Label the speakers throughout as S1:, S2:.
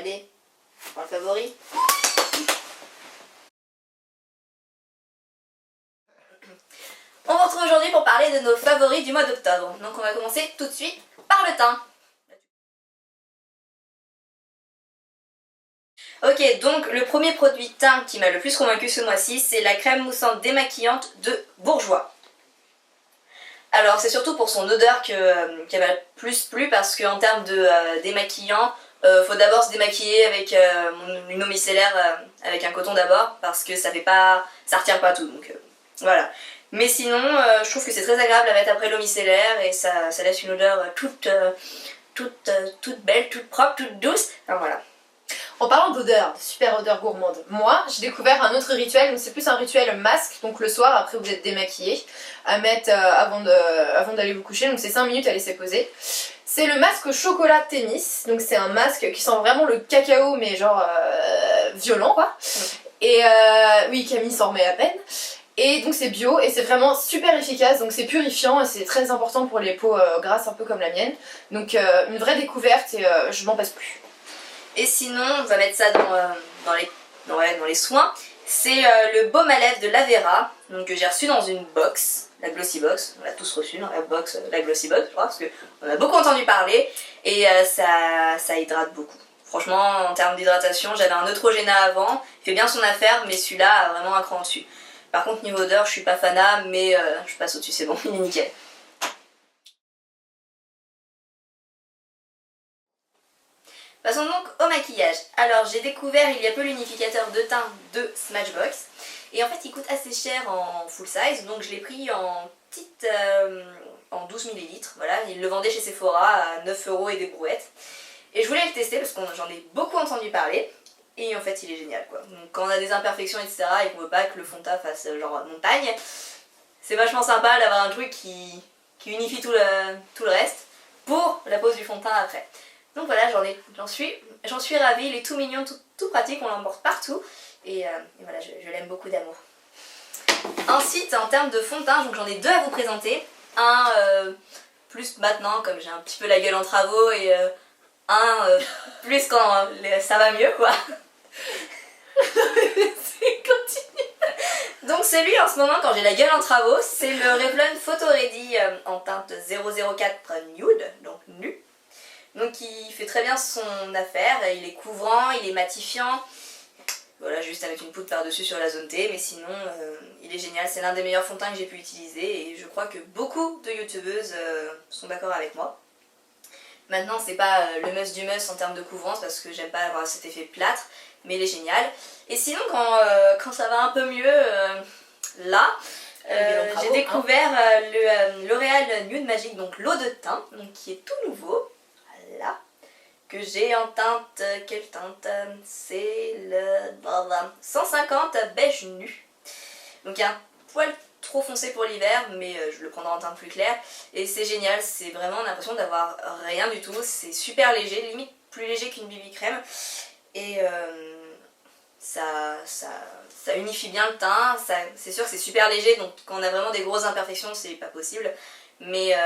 S1: Allez, pour le favori. On se retrouve aujourd'hui pour parler de nos favoris du mois d'octobre. Donc on va commencer tout de suite par le teint. Ok, donc le premier produit teint qui m'a le plus convaincu ce mois-ci, c'est la crème moussante démaquillante de Bourjois. Alors c'est surtout pour son odeur qu'elle m'a le plus plu, parce qu'en termes de démaquillant, faut d'abord se démaquiller avec une eau micellaire avec un coton d'abord, parce que ça retire pas tout, donc voilà. Mais sinon, je trouve que c'est très agréable à mettre après l'eau micellaire et ça laisse une odeur toute belle, toute propre, toute douce. Enfin voilà.
S2: En parlant d'odeur, de super odeur gourmande, moi j'ai découvert un autre rituel, donc c'est plus un rituel masque, donc le soir après vous êtes démaquillé, à mettre avant d'aller vous coucher, donc c'est 5 minutes à laisser poser. C'est le masque au chocolat Thémis, donc c'est un masque qui sent vraiment le cacao mais genre violent quoi. Et oui, Camille s'en remet à peine. Et donc c'est bio et c'est vraiment super efficace, donc c'est purifiant et c'est très important pour les peaux grasses un peu comme la mienne. Donc une vraie découverte et je m'en passe plus.
S1: Et sinon, on va mettre ça dans les soins. C'est le baume à lèvres de l'Avera, donc que j'ai reçu dans une box, la Glossy Box. On l'a tous reçu dans la box, la Glossy Box, je crois, parce qu'on a beaucoup entendu parler et ça hydrate beaucoup. Franchement, en termes d'hydratation, j'avais un Neutrogena avant, il fait bien son affaire, mais celui-là a vraiment un cran dessus. Par contre, niveau odeur, je suis pas fanat, mais je passe au-dessus, c'est bon, il est nickel. Passons donc au maquillage. Alors j'ai découvert il y a peu l'unificateur de teint de Smashbox. Et en fait il coûte assez cher en full size, donc je l'ai pris en petite, en 12 ml. Voilà, il le vendait chez Sephora à 9 € et des brouettes. Et je voulais le tester parce que j'en ai beaucoup entendu parler. Et en fait il est génial quoi. Donc quand on a des imperfections etc. et qu'on veut pas que le fond de teint fasse genre montagne, c'est vachement sympa d'avoir un truc qui unifie tout le reste pour la pose du fond de teint après. Donc voilà, j'en suis ravie, il est tout mignon, tout pratique, on l'emporte partout et voilà, je l'aime beaucoup d'amour. Ensuite, en termes de fond de teint, j'en ai deux à vous présenter. Un plus maintenant, comme j'ai un petit peu la gueule en travaux, et un plus quand ça va mieux quoi. Donc celui en ce moment, quand j'ai la gueule en travaux, c'est le Revlon Photo Ready en teinte 004 Nude, donc nu. Donc il fait très bien son affaire, il est couvrant, il est matifiant. Voilà, juste à mettre une poudre par-dessus sur la zone T, mais sinon il est génial, c'est l'un des meilleurs fonds de teint que j'ai pu utiliser et je crois que beaucoup de youtubeuses sont d'accord avec moi. Maintenant c'est pas le must du must en termes de couvrance parce que j'aime pas avoir cet effet plâtre, mais il est génial. Et sinon quand ça va un peu mieux, là, j'ai découvert le L'Oréal Nude Magic, donc l'eau de teint, donc qui est tout nouveau. Là, que j'ai en teinte, quelle teinte? C'est le 150 beige nu. Donc il y a un poil trop foncé pour l'hiver, mais je le prendrai en teinte plus claire. Et c'est génial, c'est vraiment l'impression d'avoir rien du tout. C'est super léger, limite plus léger qu'une BB crème. Et ça unifie bien le teint. C'est sûr que c'est super léger, donc quand on a vraiment des grosses imperfections, c'est pas possible. Mais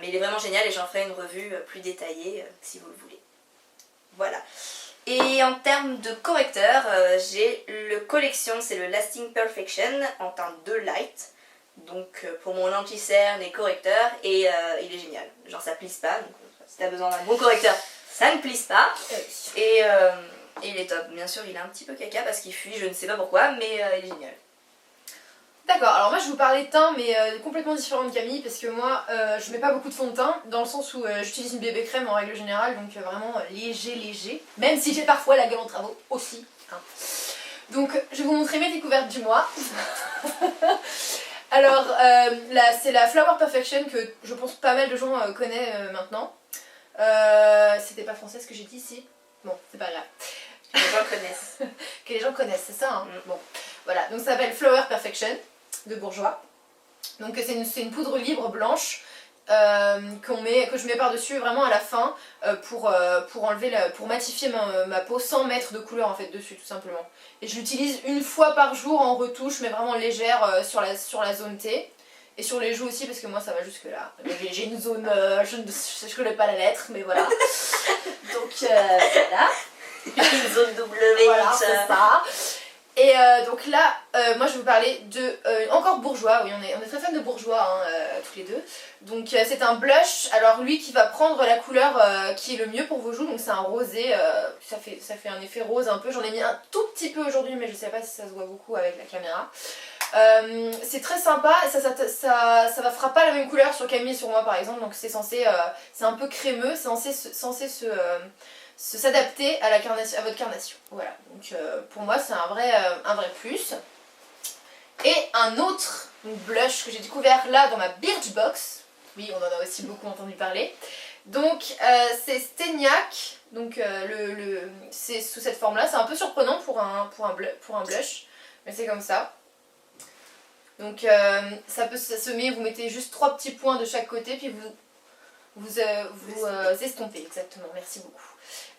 S1: il est vraiment génial et j'en ferai une revue plus détaillée si vous le voulez. Voilà. Et en termes de correcteur, j'ai le collection, c'est le Lasting Perfection en teinte 2 light. Donc pour mon anti-cerne et correcteur, et il est génial. Genre ça plisse pas, donc si t'as besoin d'un bon correcteur, ça ne plisse pas. Et il est top. Bien sûr il est un petit peu caca parce qu'il fuit, je ne sais pas pourquoi, mais il est génial.
S2: D'accord, alors moi je vous parlais de teint mais complètement différent de Camille parce que moi je mets pas beaucoup de fond de teint dans le sens où j'utilise une bébé crème en règle générale, donc vraiment léger, même si j'ai parfois la gueule en travaux aussi. Hein. Donc je vais vous montrer mes découvertes du mois. Alors là c'est la Flower Perfection que je pense pas mal de gens connaissent maintenant. C'était pas français ce que j'ai dit ici? Bon, c'est pas grave.
S1: Que les gens connaissent.
S2: Que les gens connaissent, c'est ça hein. Bon, voilà, donc ça s'appelle Flower Perfection de Bourjois. Donc c'est une poudre libre blanche que je mets par-dessus vraiment à la fin pour matifier ma peau sans mettre de couleur en fait dessus tout simplement. Et je l'utilise une fois par jour en retouche mais vraiment légère sur la zone T. Et sur les joues aussi parce que moi ça va jusque là. J'ai une zone, je connais pas la lettre mais voilà. Donc voilà.
S1: Une zone W.
S2: Voilà, c'est ça. Et donc là, moi je vais vous parler de encore Bourjois. Oui, on est très fans de Bourjois, hein, tous les deux. Donc c'est un blush. Alors lui qui va prendre la couleur qui est le mieux pour vos joues. Donc c'est un rosé. Ça fait un effet rose un peu. J'en ai mis un tout petit peu aujourd'hui, mais je sais pas si ça se voit beaucoup avec la caméra. C'est très sympa. Ça fera pas la même couleur sur Camille et sur moi par exemple. Donc c'est censé, c'est un peu crémeux. C'est censé s'adapter à votre carnation. Voilà, donc pour moi c'est un vrai plus. Et un autre blush que j'ai découvert là dans ma Birchbox, oui on en a aussi beaucoup entendu parler, donc c'est Steniac, donc c'est sous cette forme là, c'est un peu surprenant pour un blush, mais c'est comme ça. Donc ça peut se semer, vous mettez juste 3 petits points de chaque côté, puis vous estompez, exactement, merci beaucoup.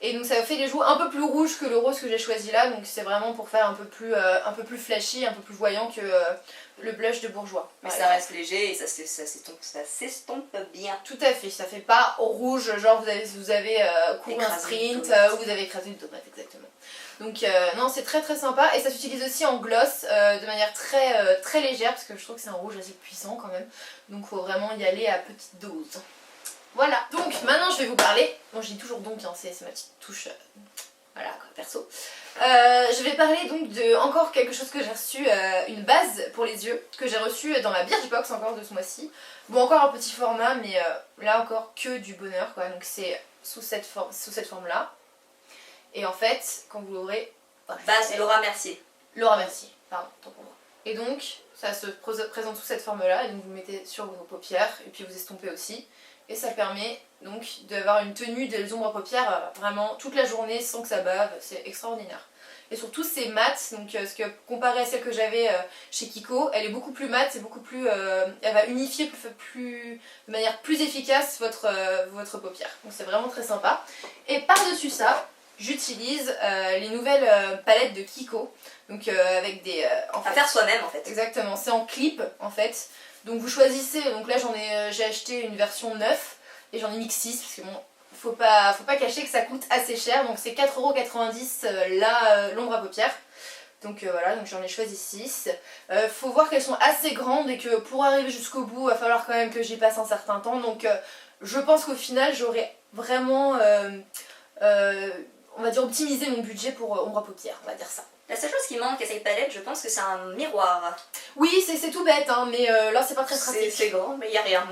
S2: Et donc ça fait les joues un peu plus rouges que le rose que j'ai choisi là, donc c'est vraiment pour faire un peu plus flashy, un peu plus voyant que le blush de Bourjois.
S1: Mais ça reste léger et ça s'estompe bien.
S2: Tout à fait, ça fait pas rouge, genre vous avez couru un sprint ou vous avez écrasé une tomate, exactement. Donc non, c'est très très sympa et ça s'utilise aussi en gloss de manière très légère parce que je trouve que c'est un rouge assez puissant quand même. Donc faut vraiment y aller à petite dose. Voilà, donc maintenant je vais vous parler, bon je dis toujours donc, hein, c'est ma petite touche, voilà quoi, perso. Je vais parler donc de encore quelque chose que j'ai reçu, une base pour les yeux, que j'ai reçu dans ma Birchbox encore de ce mois-ci. Bon encore un petit format, mais là encore que du bonheur quoi, donc c'est sous cette forme là. Et en fait, quand vous l'ouvrez...
S1: Base Laura Mercier.
S2: Laura Mercier, pardon, tant pour moi. Et donc, ça se présente sous cette forme-là, et donc vous le mettez sur vos paupières, et puis vous estompez aussi. Et ça permet donc d'avoir une tenue des ombres à paupières vraiment toute la journée sans que ça bave, c'est extraordinaire. Et surtout c'est mat, donc parce que comparé à celle que j'avais chez Kiko, elle est beaucoup plus mate, c'est beaucoup plus, elle va unifier de manière plus efficace votre paupière. Donc c'est vraiment très sympa. Et par-dessus ça, j'utilise les nouvelles palettes de Kiko, donc avec des...
S1: à faire soi-même en fait.
S2: Exactement, c'est en clip en fait. Donc vous choisissez, donc là j'ai acheté une version 9 et j'en ai mis que 6 parce que bon, faut pas cacher que ça coûte assez cher, donc c'est 4,90 € là l'ombre à paupières. Donc voilà, donc j'en ai choisi 6. Faut voir qu'elles sont assez grandes et que pour arriver jusqu'au bout, il va falloir quand même que j'y passe un certain temps. Donc je pense qu'au final j'aurai vraiment, on va dire, optimisé mon budget pour ombre à paupières, on va dire ça.
S1: La seule chose qui manque à cette palette, je pense que c'est un miroir.
S2: Oui, c'est tout bête, hein, mais là c'est pas très pratique.
S1: C'est grand, mais il n'y a rien.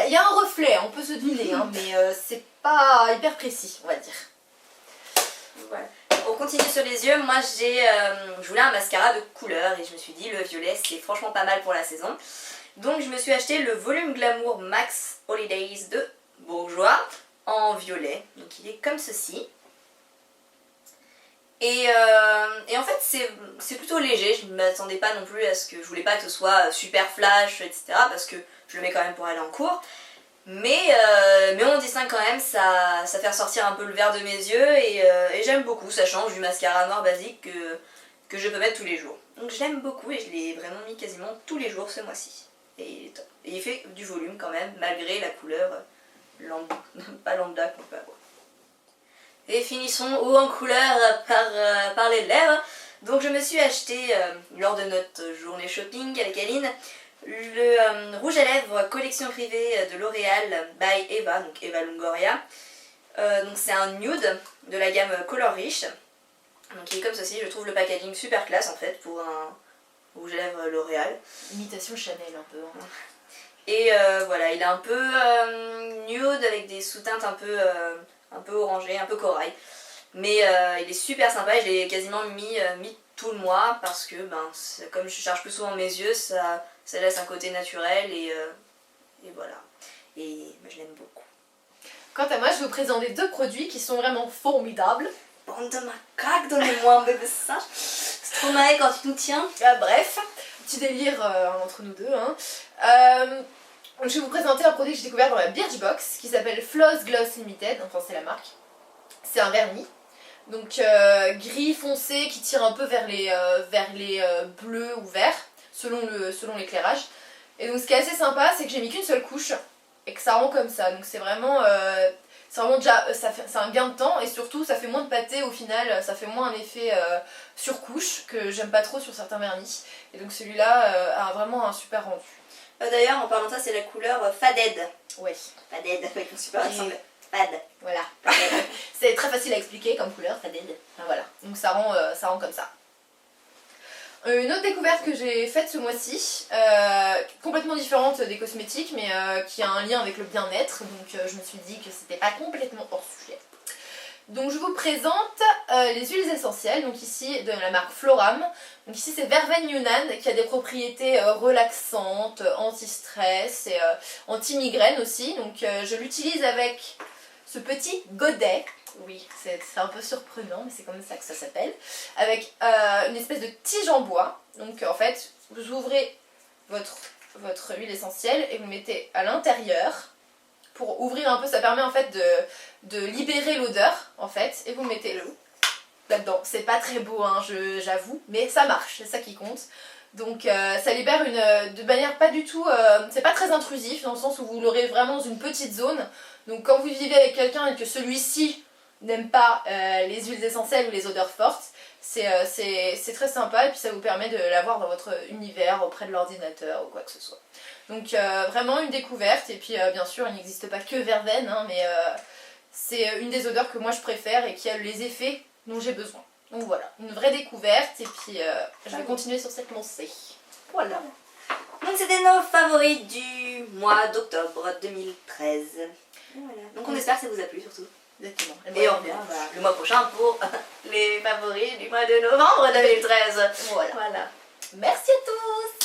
S2: Il y a un reflet, on peut se deviner, hein, mais c'est pas hyper précis, on va dire.
S1: Voilà. On continue sur les yeux. Moi je voulais un mascara de couleur et je me suis dit le violet c'est franchement pas mal pour la saison. Donc je me suis acheté le Volume Glamour Max Holidays de Bourjois en violet. Donc il est comme ceci. Et en fait c'est plutôt léger, je ne m'attendais pas non plus à ce que... Je voulais pas que ce soit super flash, etc. parce que je le mets quand même pour aller en cours. Mais on distingue quand même, ça fait ressortir un peu le vert de mes yeux et j'aime beaucoup, ça change du mascara noir basique que je peux mettre tous les jours. Donc je l'aime beaucoup et je l'ai vraiment mis quasiment tous les jours ce mois-ci. Et il est top. Et il fait du volume quand même, malgré la couleur lambda, pas lambda qu'on peut avoir. Et finissons haut en couleur par les lèvres. Donc je me suis acheté, lors de notre journée shopping avec Aline, le rouge à lèvres collection privée de L'Oréal by Eva, donc Eva Longoria. Donc c'est un nude de la gamme Color Rich. Donc il est comme ceci, je trouve le packaging super classe en fait pour un rouge à lèvres L'Oréal.
S2: Imitation Chanel un peu. Hein.
S1: Et voilà, il est un peu nude avec des sous-teintes un peu orangées, un peu corail. Mais il est super sympa et je l'ai quasiment mis tout le mois parce que comme je charge plus souvent mes yeux, ça laisse un côté naturel et voilà. Et je l'aime beaucoup.
S2: Quant à moi, je vais vous présenter 2 produits qui sont vraiment formidables.
S1: Bande de macaques, donnez-moi un bébé singe. C'est trop marrant quand tu nous tiens.
S2: Bref, petit délire entre nous deux. Hein. Donc je vais vous présenter un produit que j'ai découvert dans la Birchbox qui s'appelle Floss Gloss Limited, enfin c'est la marque. C'est un vernis. Donc gris foncé qui tire un peu vers les bleus ou verts selon l'éclairage. Et donc ce qui est assez sympa, c'est que j'ai mis qu'une seule couche et que ça rend comme ça. Donc c'est vraiment c'est vraiment déjà, c'est un gain de temps et surtout ça fait moins de pâté au final, ça fait moins un effet surcouche que j'aime pas trop sur certains vernis. Et donc celui-là a vraiment un super rendu.
S1: D'ailleurs, en parlant de ça, c'est la couleur Faded.
S2: Ouais.
S1: Faded, avec mon super accent. Fad.
S2: Voilà. C'est très facile à expliquer comme couleur, Faded. Voilà. Donc ça rend comme ça. Une autre découverte que j'ai faite ce mois-ci, complètement différente des cosmétiques, mais qui a un lien avec le bien-être, donc je me suis dit que c'était pas complètement hors sujet. Donc je vous présente les huiles essentielles, donc ici de la marque Floram. Donc ici c'est Verveine Yunnan qui a des propriétés relaxantes, anti-stress et anti-migraine aussi. Donc je l'utilise avec ce petit godet. Oui, c'est un peu surprenant, mais c'est comme ça que ça s'appelle. Avec une espèce de tige en bois. Donc en fait, vous ouvrez votre huile essentielle et vous mettez à l'intérieur pour ouvrir un peu. Ça permet en fait de libérer l'odeur en fait. Et vous mettez l'eau là-dedans. C'est pas très beau, hein, j'avoue, mais ça marche, c'est ça qui compte. Donc ça libère de manière pas du tout... c'est pas très intrusif dans le sens où vous l'aurez vraiment dans une petite zone. Donc quand vous vivez avec quelqu'un et que celui-ci n'aime pas les huiles essentielles ou les odeurs fortes, c'est très sympa et puis ça vous permet de l'avoir dans votre univers auprès de l'ordinateur ou quoi que ce soit. Donc vraiment une découverte et puis bien sûr il n'existe pas que Verveine, hein, mais c'est une des odeurs que moi je préfère et qui a les effets dont j'ai besoin. Donc voilà, une vraie découverte et puis je vais continuer sur cette lancée. Voilà.
S1: Donc c'était nos favoris du mois d'octobre 2013. Voilà. Donc on espère que ça vous a plu surtout.
S2: Exactement.
S1: Et on revient le mois prochain pour les favoris du mois de novembre 2013.
S2: Voilà. Merci à tous.